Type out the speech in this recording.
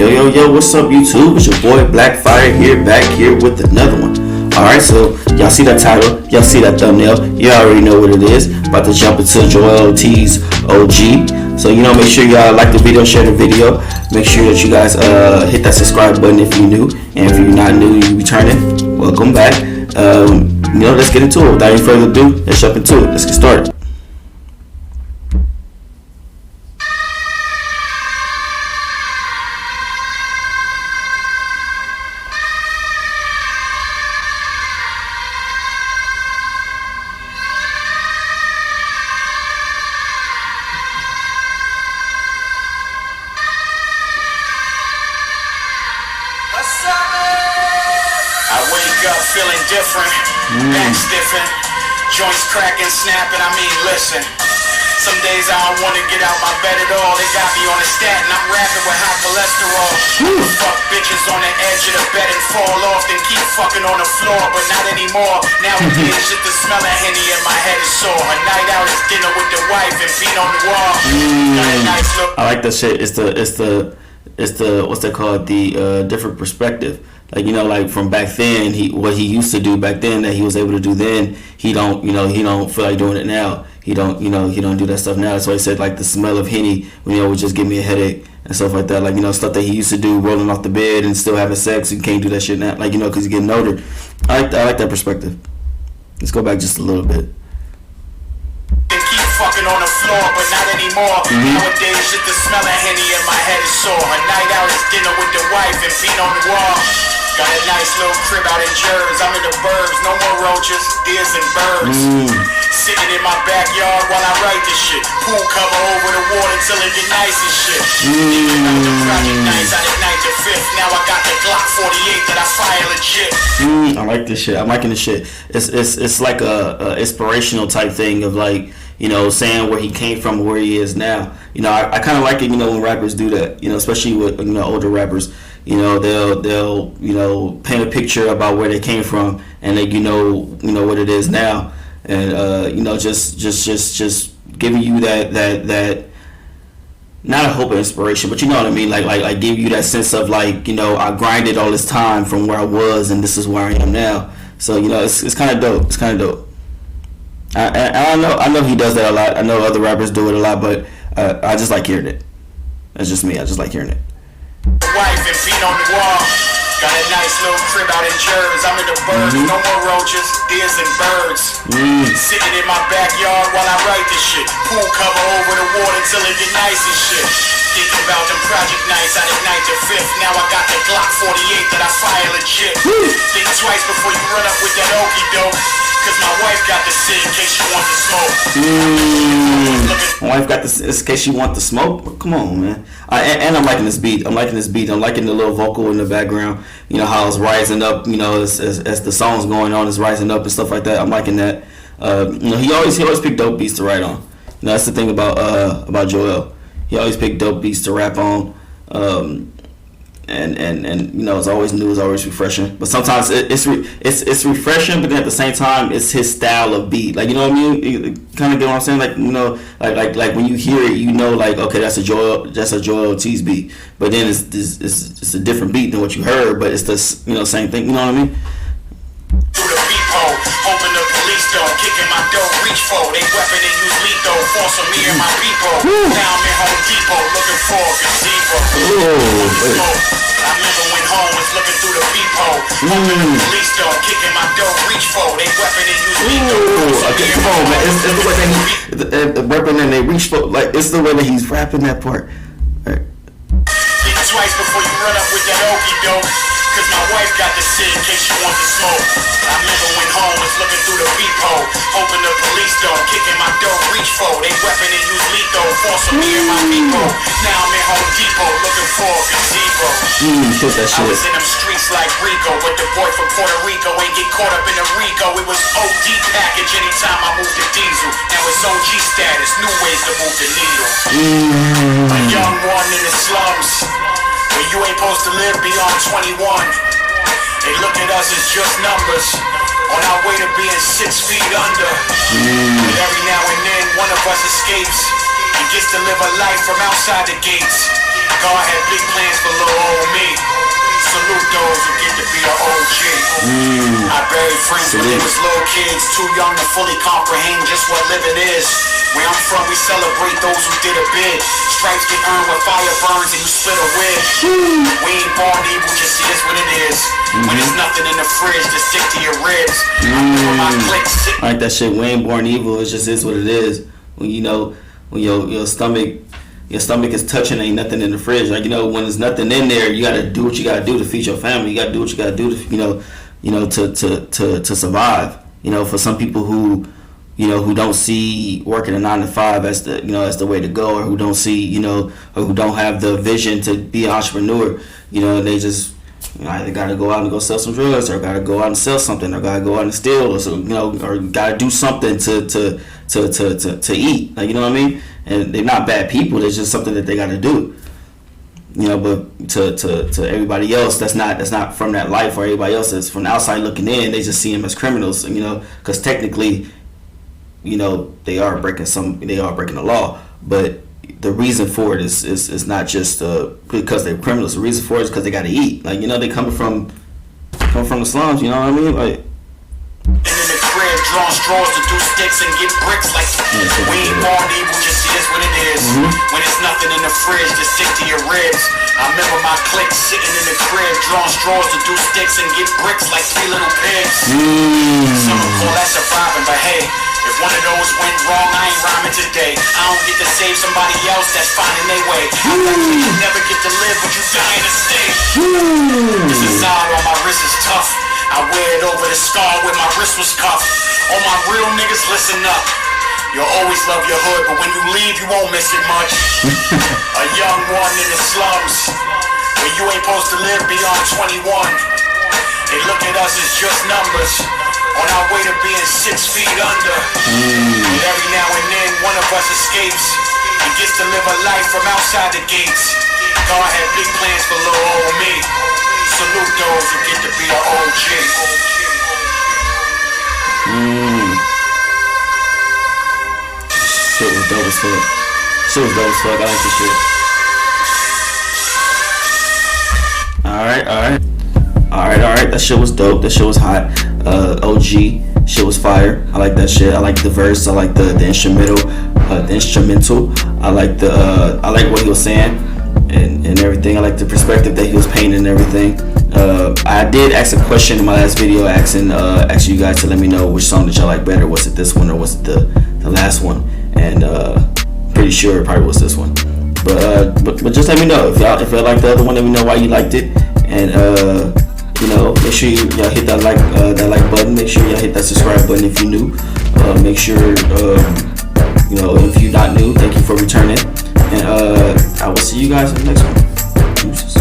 Yo, what's up YouTube? It's your boy Blackfire here, back here with another one. Alright, so y'all see that title, y'all see that thumbnail, you already know what it is. About to jump into Joell Ortiz OG. So make sure y'all like the video, share the video. Make sure that you guys hit that subscribe button if you're new. And if you're not new, you returning, welcome back. Let's get into it. Without any further ado, let's jump into it. Let's get started. I wake up feeling different, back stiffing, joints cracking, snapping. Listen. Some days I don't want to get out my bed at all. They got me on a statin, I'm rapping with high cholesterol. Fuck bitches on the edge of the bed and fall off, then keep fucking on the floor, but not anymore. Nowadays, just the smell of Henny in my head is sore. A night out is dinner with the wife and beat on the wall. Got a nice look. I like that shit. It's the what's that called? The different perspective. Like from back then, what he used to do back then that he was able to do then, he don't feel like doing it now. He don't do that stuff now. That's why he said like the smell of Henny, would just give me a headache and stuff like that. Stuff that he used to do, rolling off the bed and still having sex. You can't do that shit now, because he's getting older. I like that perspective. Let's go back just a little bit. Fucking on the floor, but not anymore. Nowadays, just the smell of Henny in my head is sore. A night out is dinner with the wife and beat on the wall. Got a nice little crib out in Jersey. I'm in the burbs, no more roaches, deers and birds. Sitting in my backyard while I write this shit. Pool cover over the water till it get nice and shit. Thinking about the project nights out at 9 to 5th. Now I got the Glock 48 that I fire legit. I like this shit. I'm liking this shit. It's like a inspirational type thing of saying where he came from, where he is now. I kind of like it, when rappers do that, especially with, older rappers. They'll paint a picture about where they came from and they, what it is now. And, just giving you that, not a hope of inspiration, but you know what I mean? Like give you that sense of I grinded all this time from where I was and this is where I am now. So, it's kind of dope. It's kind of dope. I know he does that a lot. I know other rappers do it a lot, but I just like hearing it. That's just me. I just like hearing it. Wife and beat on the wall. Got a nice little crib out in Jersey. I'm in the burbs, no more roaches, deers and birds. Sitting in my backyard while I write this shit. Pool cover over the water till it get nice and shit. Thinking about them project nights out at 9 to 5th. Now I got the Glock 48 that I fire legit. Think twice before you run up with that okie doke. Cause my wife got the shit in case she wants to smoke. My wife got this in case she wants to smoke. Come on, man. And I'm liking this beat. I'm liking the little vocal in the background. How it's rising up. As the song's going on, it's rising up and stuff like that. I'm liking that. He always pick dope beats to write on. That's the thing about Joell. He always pick dope beats to rap on. And it's always new, it's always refreshing. But sometimes it's refreshing, but then at the same time, it's his style of beat. You know what I mean? You kind of get what I'm saying? Like when you hear it, okay, that's a Joell Ortiz beat. But then it's a different beat than what you heard, but it's the same thing. You know what I mean? Through the peephole, open the police door, kicking my door, reach for they weapon and use lethal, force on me and my people. Now I'm in Home Depot, looking for a gazebo. I remember when home was looking through the peephole, open the police door, kicking my door, reach for they weapon and use lethal. Okay, come on, man. It's the way that the weapon and they reach for, it's the way that he's rapping that part. Think twice before you run up with that okie doke. Cause my wife got the shit in case she wants to smoke. I remember when home was looking through the peephole, open the police door, kicking my door, reach for they weapon and use lethal, force on me and my people. Now I'm in Home Depot, looking for a gazebo. I was in them streets like Rico, but the boy from Puerto Rico ain't get caught up in the Rico. It was OD package anytime I moved the diesel. Now it's OG status, new ways to move the needle. A young one in the slums, where you ain't supposed to live beyond 21. They look at us as just numbers, on our way to being 6 feet under. But every now and then, one of us escapes and gets to live a life from outside the gates. God had big plans for little old friends when they was little kids, too young to fully comprehend just what living is. Where I'm from, we celebrate those who did a bit. Stripes get earned when fire burns and you split a wig. We ain't born evil, just is what it is. When there's nothing in the fridge, just stick to your ribs. I like that shit. We ain't born evil, it just is what it is. When you know, when your stomach is touching, ain't nothing in the fridge. Like, you know, when there's nothing in there, you gotta do what you gotta do to feed your family. You gotta do what you gotta do to to survive. You know, for some people who don't see working a 9 to 5 as the way to go, or who don't see, or who don't have the vision to be an entrepreneur, they just either gotta go out and go sell some drugs, or gotta go out and sell something, or gotta go out and steal, or so, or gotta do something to eat. Like, you know what I mean? And they're not bad people. It's just something that they gotta do. But to everybody else that's not from that life, or everybody else that's from the outside looking in, they just see them as criminals. Because technically, they are breaking the law, but the reason for it is not just because they're criminals. The reason for it is because they got to eat. Like, they come from the slums. You know what I mean? Like. Drawing straws to do sticks and get bricks like we ain't born evil, just is what it is. When there's nothing in the fridge, just stick to your ribs. I remember my clique sitting in the crib, drawing straws to do sticks and get bricks like 3 little pigs. Some would call that surviving, but hey, if one of those went wrong, I ain't rhyming today. I don't get to save somebody else that's finding their way. I bet you never get to live, but you dying to stay. This facade on my wrist is tough. I wear it over the scar where my wrist was cuffed. All my real niggas, listen up. You'll always love your hood, but when you leave, you won't miss it much. A young one in the slums, where you ain't supposed to live beyond 21. They look at us as just numbers, on our way to being 6 feet under. But every now and then, one of us escapes and gets to live a life from outside the gates. God had big plans for little old me. Salute those who get to be an OG. Shit was dope as fuck. I like this shit. Alright. That shit was dope. That shit was hot. OG shit was fire. I like that shit. I like the verse. I like the instrumental. I like what he was saying and everything. I like the perspective that he was painting and everything. I did ask a question in my last video, asking you guys to let me know which song that y'all like better. Was it this one or was it the last one? And pretty sure it probably was this one. But just let me know if y'all like the other one. Let me know why you liked it, and make sure y'all hit that like button. Make sure y'all hit that subscribe button if you're new. Make sure if you're not new, thank you for returning, and I will see you guys in the next one. Deuces.